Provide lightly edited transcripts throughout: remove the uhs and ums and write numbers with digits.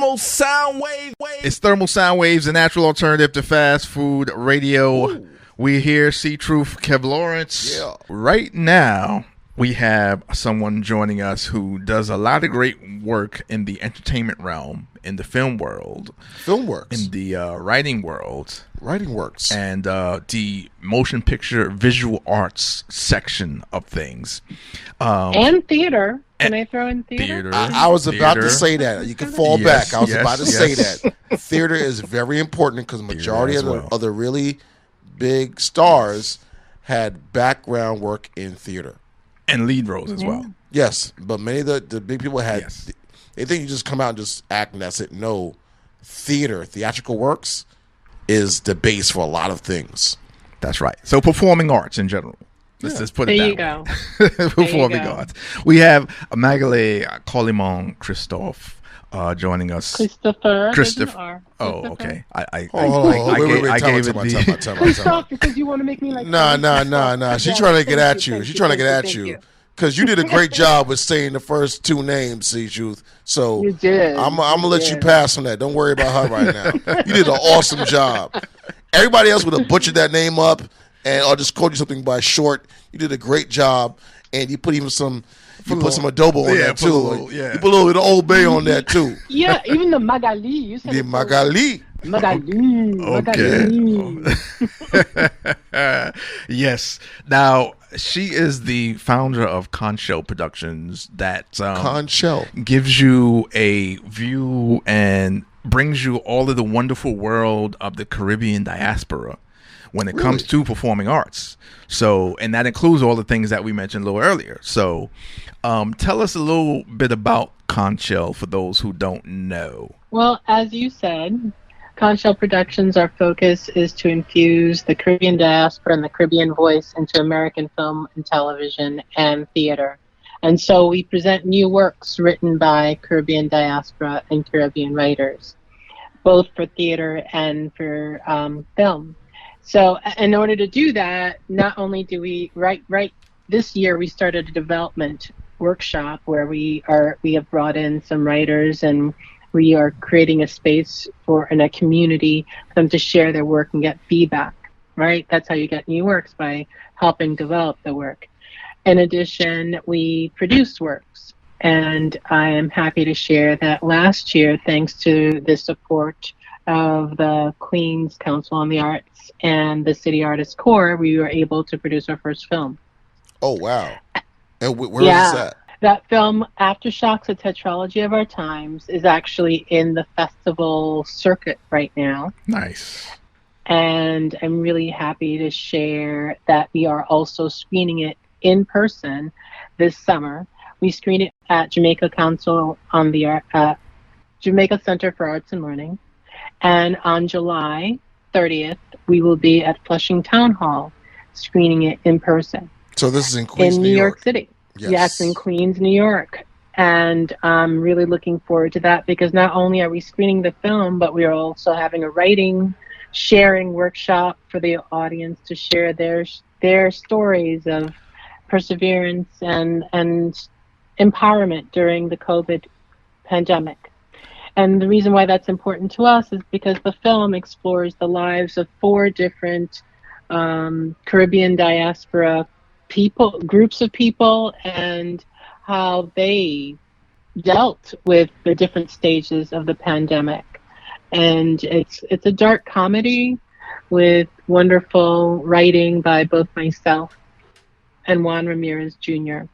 Thermal Sound Wave. It's Thermal Sound Waves, a natural alternative to fast food radio. Ooh. We here, C Truth, Kev Lawrence. Yeah. Right now, we have someone joining us who does a lot of great work in the entertainment realm, in the film world, Filmworks, in the writing world, Writing Works, and the motion picture visual arts section of things, and theater. Can I throw in theater? I was about to say that. You can fall back. I was about to say that. Theater is very important because majority of the really big stars had background work in theater. And lead roles as well. Yes, but many of the big people had, they think you just come out and just act and that's it. No, theatrical works is the base for a lot of things. That's right. So performing arts in general. Let's just put it that way. Performing arts. We have Magaly Colimon-Christopher joining us. Christopher. Oh, okay. I gave it the Christopher because you want to make me like. No. She's trying to get at you. She's trying to get at you because you did a great job with saying the first two names, C Truth. So you did. I'm gonna let you pass on that. Don't worry about her right now. You did an awesome job. Everybody else would have butchered that name up and or just called you something by short. You did a great job, and you put even some. You put some adobo on that too. You put a little bit of Old Bay on that too. Yeah, even the Magaly. You said the Magaly. Okay. Yes. Now she is the founder of Conch Productions. That Conch gives you a view and brings you all of the wonderful world of the Caribbean diaspora when it comes to performing arts. So, and that includes all the things that we mentioned a little earlier. So, tell us a little bit about Conch for those who don't know. Well, as you said, Conch Productions, our focus is to infuse the Caribbean diaspora and the Caribbean voice into American film and television and theater. And so we present new works written by Caribbean diaspora and Caribbean writers, both for theater and for film. So in order to do that, not only do we write this year we started a development workshop where we have brought in some writers and we are creating a space in a community for them to share their work and get feedback, right? That's how you get new works, by helping develop the work. In addition, we produce works, and I am happy to share that last year, thanks to the support of the Queen's Council on the Arts and the City Artists Corps, we were able to produce our first film. Oh, wow. And where is this at? That film, Aftershocks, a Tetralogy of Our Times, is actually in the festival circuit right now. Nice. And I'm really happy to share that we are also screening it in person this summer. We screen it at Jamaica Council on the Jamaica Center for Arts and Learning. And on July 30th, we will be at Flushing Town Hall screening it in person. So this is in Queens, New York City. Yes, in Queens, New York. And I'm really looking forward to that because not only are we screening the film, but we are also having a writing, sharing workshop for the audience to share their stories of perseverance and empowerment during the COVID pandemic. And the reason why that's important to us is because the film explores the lives of 4 different Caribbean diaspora groups of people, and how they dealt with the different stages of the pandemic. And it's a dark comedy with wonderful writing by both myself and Juan Ramirez Jr.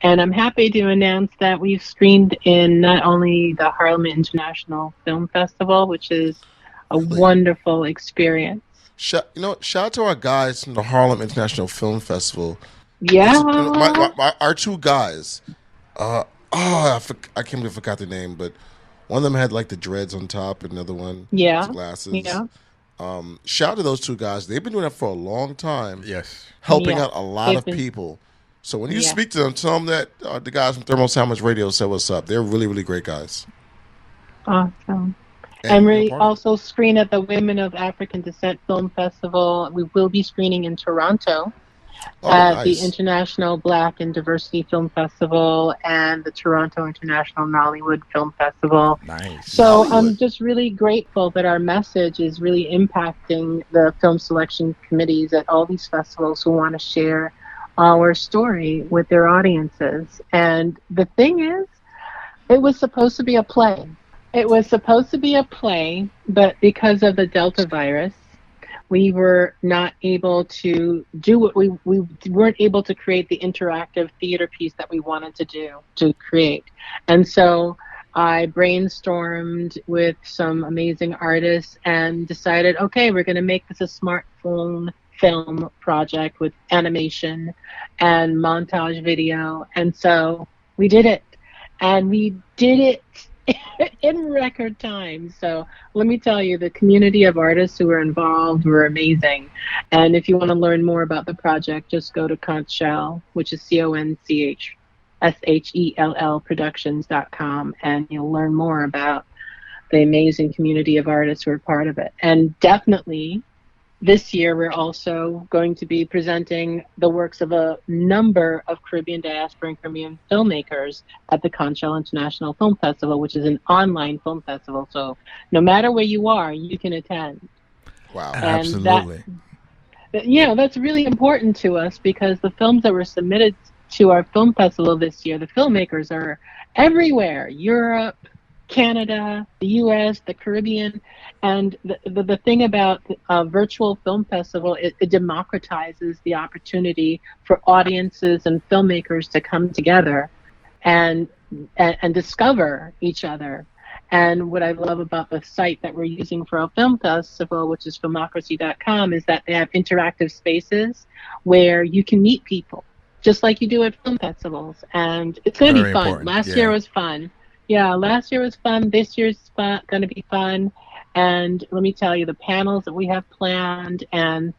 And I'm happy to announce that we've screened in not only the Harlem International Film Festival, which is a wonderful experience. Shout out to our guys from the Harlem International Film Festival. Yeah. Our 2 guys. I can't believe I forgot the name, but one of them had like the dreads on top, and another one has glasses. Yeah. Shout out to those 2 guys. They've been doing that for a long time. Yes. Helping out a lot of people. So when you speak to them, tell them that the guys from Thermal Sound Waves Radio said what's up. They're really, really great guys. Awesome. And we also screen at the Women of African Descent Film Festival. We will be screening in Toronto at nice. the International Black and Diversity Film Festival and the Toronto International Nollywood Film Festival. Nice. So Nollywood. I'm just really grateful that our message is really impacting the film selection committees at all these festivals who want to share our story with their audiences. And the thing is, it was supposed to be a play. It was supposed to be a play, but because of the Delta virus, we were not able to do what we weren't able to create the interactive theater piece that we wanted to create. And so I brainstormed with some amazing artists and decided, okay, we're going to make this a smartphone film project with animation and montage video. And so we did it. And we did it in record time. So let me tell you, the community of artists who were involved were amazing. And if you want to learn more about the project, just go to Conch, which is CONCHSHELL Productions.com, and you'll learn more about the amazing community of artists who are part of it. And definitely, this year we're also going to be presenting the works of a number of Caribbean diaspora and Caribbean filmmakers at the Conch International Film Festival, which is an online film festival. So no matter where you are, you can attend. Wow. And Absolutely. that's really important to us, because the films that were submitted to our film festival this year, the filmmakers are everywhere: Europe, Canada, the U.S., the Caribbean. And the thing about a virtual film festival, it democratizes the opportunity for audiences and filmmakers to come together and discover each other. And what I love about the site that we're using for our film festival, which is filmocracy.com, is that they have interactive spaces where you can meet people, just like you do at film festivals. And it's going to be fun. Important. Last year was fun. Yeah, last year was fun. This year's going to be fun. And let me tell you, the panels that we have planned and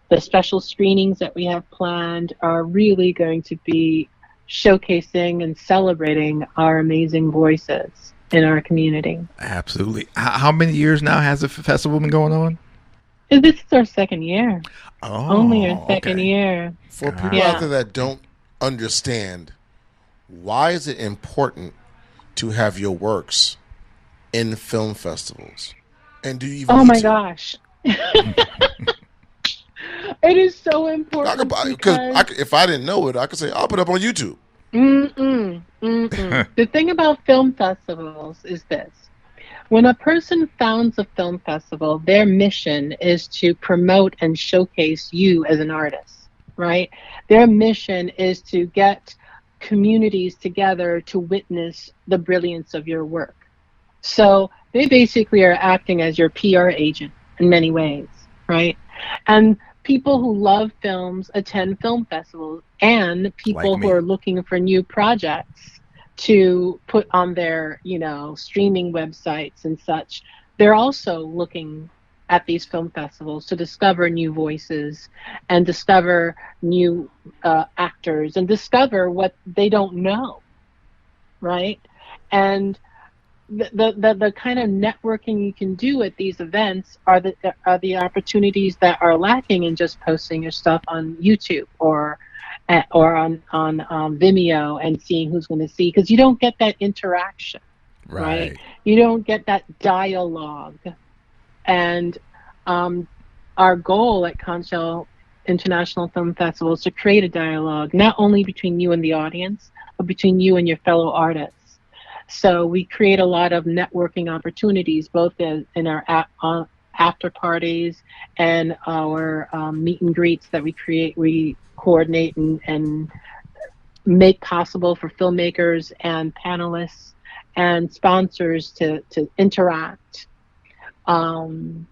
the special screenings that we have planned are really going to be showcasing and celebrating our amazing voices in our community. Absolutely. How many years now has the festival been going on? This is our second year. Oh, Only our second okay. year. For people out there that don't understand, why is it important to have your works in film festivals? And do you even Oh need my to? gosh. It is so important. Because if I didn't know it, I could say, I'll put it up on YouTube. The thing about film festivals is this. When a person founds a film festival, their mission is to promote and showcase you as an artist, right? Their mission is to get communities together to witness the brilliance of your work. So they basically are acting as your PR agent in many ways, right? And people who love films attend film festivals, and people Like who me. are looking for new projects to put on their, streaming websites and such, they're also looking at these film festivals to discover new voices and discover new actors and discover what they don't know, right? And the kind of networking you can do at these events are the opportunities that are lacking in just posting your stuff on YouTube or on Vimeo and seeing who's going to see, because you don't get that interaction, right? You don't get that dialogue. And our goal at Conch International Film Festival is to create a dialogue, not only between you and the audience, but between you and your fellow artists. So we create a lot of networking opportunities, both in our after parties and our meet and greets that we create, we coordinate and make possible for filmmakers and panelists and sponsors to interact. And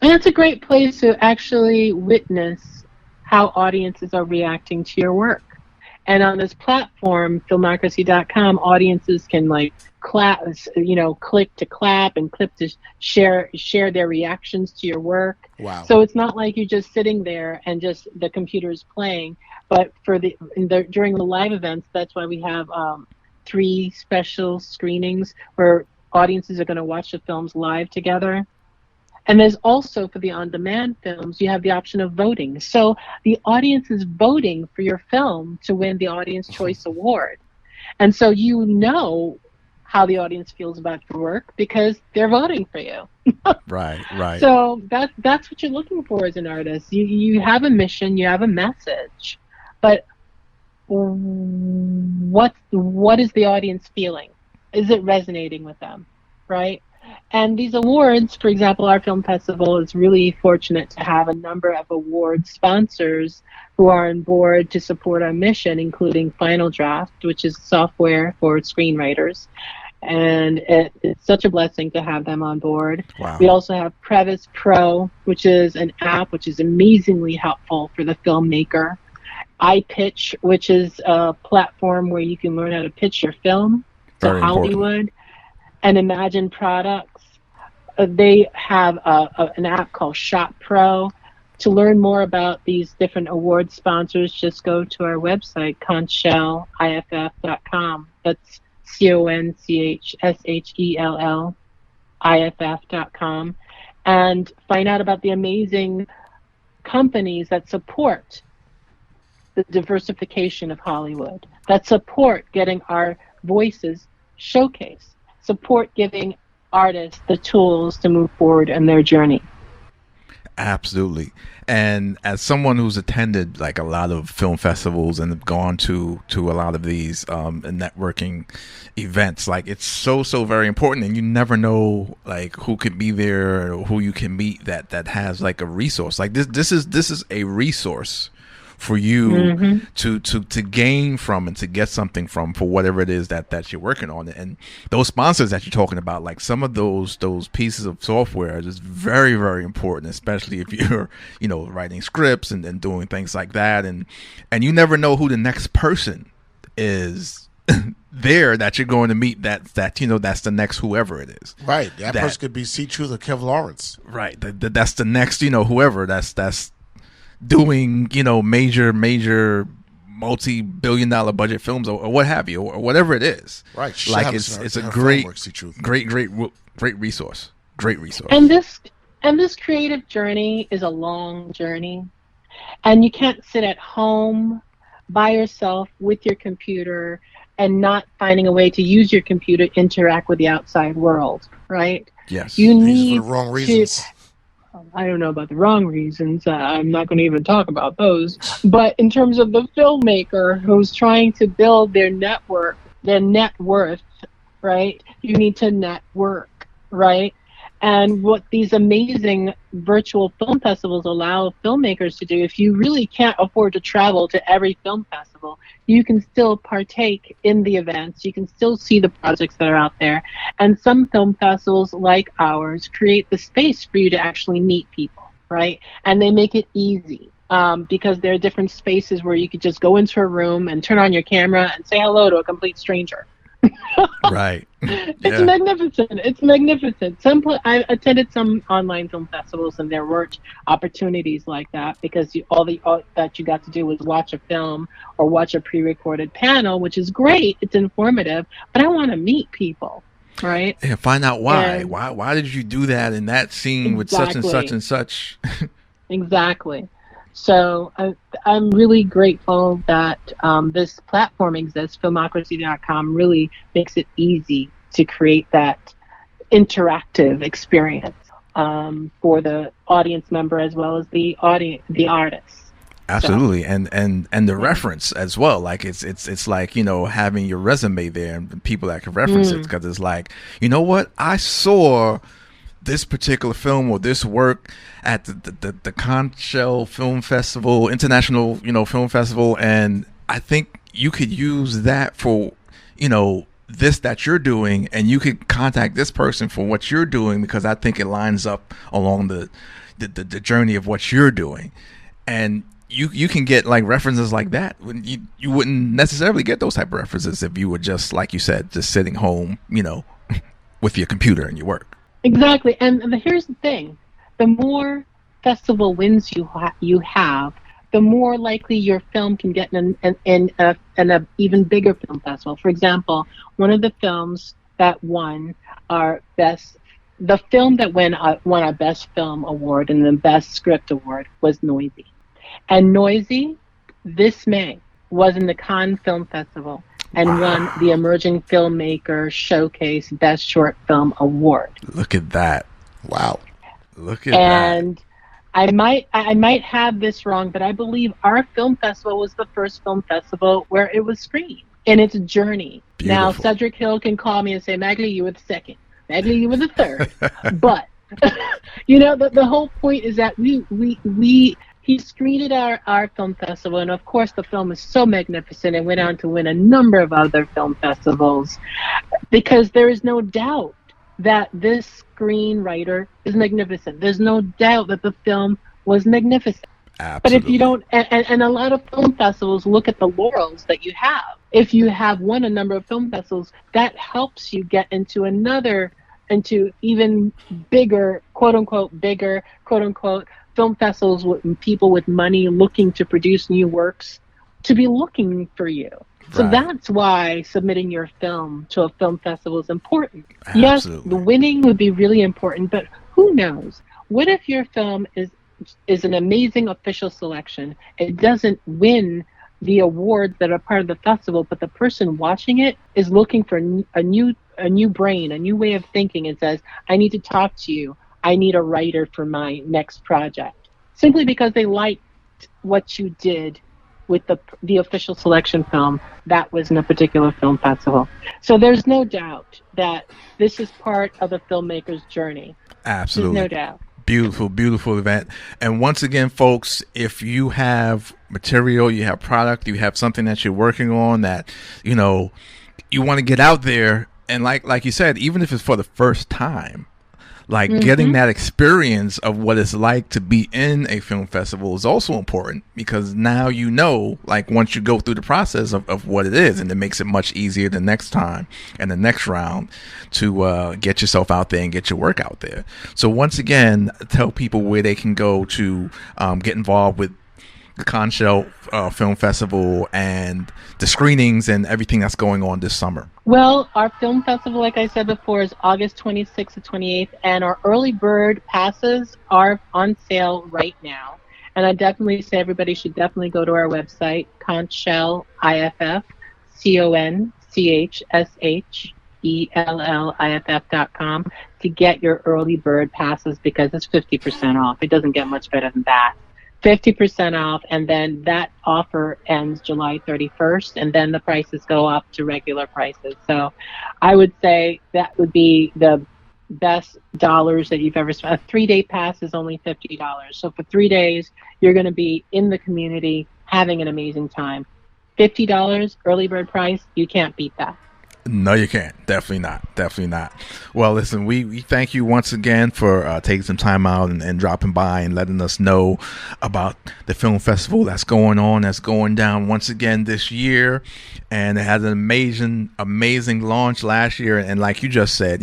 it's a great place to actually witness how audiences are reacting to your work. And on this platform, filmocracy.com, audiences can clap, click to clap and click to share their reactions to your work. Wow. So it's not like you're just sitting there and just the computer's playing. But during the live events, that's why we have 3 special screenings where audiences are going to watch the films live together. And there's also, for the on-demand films, you have the option of voting. So the audience is voting for your film to win the Audience Choice Award. And so you know how the audience feels about your work because they're voting for you. Right. So that's what you're looking for as an artist. You have a mission, you have a message, but what is the audience feeling? Is it resonating with them, right? And these awards, for example, our film festival is really fortunate to have a number of award sponsors who are on board to support our mission, including Final Draft, which is software for screenwriters. And it's such a blessing to have them on board. Wow. We also have Previs Pro, which is an app which is amazingly helpful for the filmmaker. iPitch, which is a platform where you can learn how to pitch your film to Hollywood. And Imagine Products, they have an app called Shop Pro. To learn more about these different award sponsors, just go to our website, conchshell.com. That's ConchShellIF.com, and find out about the amazing companies that support the diversification of Hollywood, that support getting our voices showcased, support giving artists the tools to move forward in their journey. Absolutely. And as someone who's attended like a lot of film festivals and gone to a lot of these networking events, like it's so very important, and you never know like who could be there or who you can meet that has like a resource. Like this is a resource for you to gain from and to get something from for whatever it is that you're working on. And those sponsors that you're talking about, like some of those pieces of software are just very, very important, especially if you're, writing scripts and doing things like that. And you never know who the next person is there that you're going to meet that's the next whoever it is. Right. That person could be C. Truth or Kevin Lawrence. Right. That's the next, whoever that's doing major multi-billion-dollar budget films or what have you, or whatever it is. Right. Like it's a great resource. And this creative journey is a long journey, and you can't sit at home by yourself with your computer and not finding a way to use your computer to interact with the outside world, right? Yes. You need for the wrong reasons. I don't know about the wrong reasons. I'm not going to even talk about those. But in terms of the filmmaker who's trying to build their network, their net worth, right? You need to network, right? And what these amazing virtual film festivals allow filmmakers to do, if you really can't afford to travel to every film festival, you can still partake in the events. You can still see the projects that are out there. And some film festivals like ours create the space for you to actually meet people, right? And they make it easy because there are different spaces where you could just go into a room and turn on your camera and say hello to a complete stranger. Right. It's magnificent. It's magnificent. I attended some online film festivals, and there weren't opportunities like that because all that you got to do was watch a film or watch a pre-recorded panel, which is great. It's informative, but I want to meet people, right? And find out why. Why did you do that in that scene with such and such and such? Exactly. So I'm really grateful that this platform exists. Filmocracy.com really makes it easy to create that interactive experience for the audience member as well as the artist. Absolutely, so. and the reference as well. Like it's like having your resume there and people that can reference it, because it's like, you know what, I saw this particular film or this work at the Conch Film Festival, International, Film Festival, and I think you could use that for, this that you're doing, and you could contact this person for what you're doing because I think it lines up along the journey of what you're doing, and you can get like references like that. You wouldn't necessarily get those type of references if you were just, like you said, just sitting home, with your computer and your work. Exactly, and here's the thing: the more festival wins you have, the more likely your film can get in a even bigger film festival. For example, one of the films that won our best the film that won a Best Film Award and the Best Script Award was Noisy. And Noisy, this May, was in the Cannes Film Festival and won the Emerging Filmmaker Showcase Best Short Film Award. Look at that. Wow. Look at that. And I might have this wrong, but I believe our film festival was the first film festival where it was screened in its journey. Beautiful. Now, Cedric Hill can call me and say, Magaly, you were the second. Magaly, you were the third. But, the whole point is that he screened at our film festival, and of course the film is so magnificent and went on to win a number of other film festivals, because there is no doubt that this screenwriter is magnificent. There's no doubt that the film was magnificent. Absolutely. But if you don't, and a lot of film festivals look at the laurels that you have. If you have won a number of film festivals, that helps you get into even bigger, quote unquote, film festivals with people with money looking to produce new works to be looking for you. So that's why submitting your film to a film festival is important. Absolutely. Yes, the winning would be really important, but who knows? What if your film is an amazing official selection? It doesn't win the awards that are part of the festival, but the person watching it is looking for a new brain, a new way of thinking, and says, I need to talk to you. I need a writer for my next project. Simply because they liked what you did with the official selection film that was in a particular film festival. So there's no doubt that this is part of the filmmaker's journey. Absolutely. There's no doubt. Beautiful, beautiful event. And once again, folks, if you have material, you have product, you have something that you're working on that, you want to get out there, and like you said, even if it's for the first time, getting that experience of what it's like to be in a film festival is also important, because now once you go through the process of what it is, and it makes it much easier the next time and the next round to get yourself out there and get your work out there. So once again, tell people where they can go to get involved with the Conch Film Festival and the screenings and everything that's going on this summer. Well, our film festival, like I said before, is August 26th to 28th, and our early bird passes are on sale right now. And I definitely say everybody should definitely go to our website, Conchell, IFF, CONCHSHELLIFF.com, to get your early bird passes, because it's 50% off. It doesn't get much better than that. 50% off, and then that offer ends July 31st, and then the prices go up to regular prices. So I would say that would be the best dollars that you've ever spent. A 3-day pass is only $50. So for 3 days, you're going to be in the community having an amazing time. $50 early bird price, you can't beat that. No, you can't. Definitely not. Definitely not. Well, listen, we thank you once again for taking some time out and dropping by and letting us know about the film festival that's going down once again this year. And it had an amazing launch last year. And like you just said,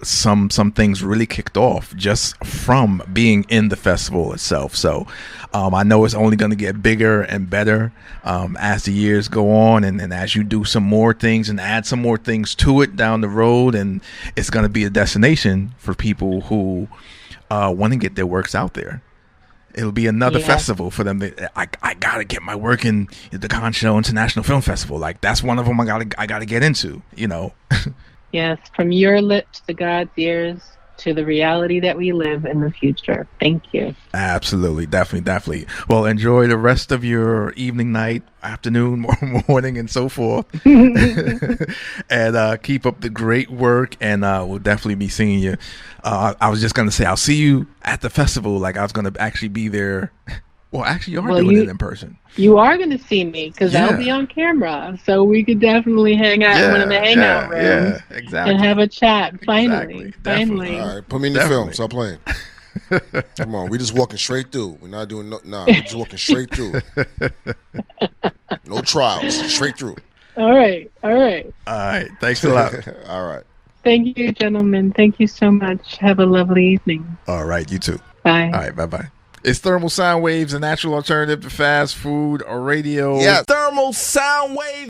some things really kicked off just from being in the festival itself. So I know it's only going to get bigger and better as the years go on, and as you do some more things and add some more things to it down the road, and it's going to be a destination for people who want to get their works out there. It'll be another festival for them. I gotta get my work in the Conch International Film Festival. Like, that's one of them I gotta get into. Yes, from your lips to God's ears, to the reality that we live in the future. Thank you. Absolutely. Definitely. Well, enjoy the rest of your evening, night, afternoon, morning, and so forth. And keep up the great work, and we'll definitely be seeing you. I was just going to say, I'll see you at the festival. Like, I was going to actually be there. Well, actually, you are doing it in person. You are going to see me, because I'll be on camera. So we could definitely hang out in one of the hangout rooms and have a chat. Finally. All right, put me in the film. Stop playing. Come on, we just walking straight through. We're not doing we're just walking straight through. No trials, straight through. All right. Thanks a lot. All right. Thank you, gentlemen. Thank you so much. Have a lovely evening. All right, you too. Bye. All right, bye-bye. It's Thermal Sound Waves, a natural alternative to fast food or radio. Yes. Thermal Sound Wave.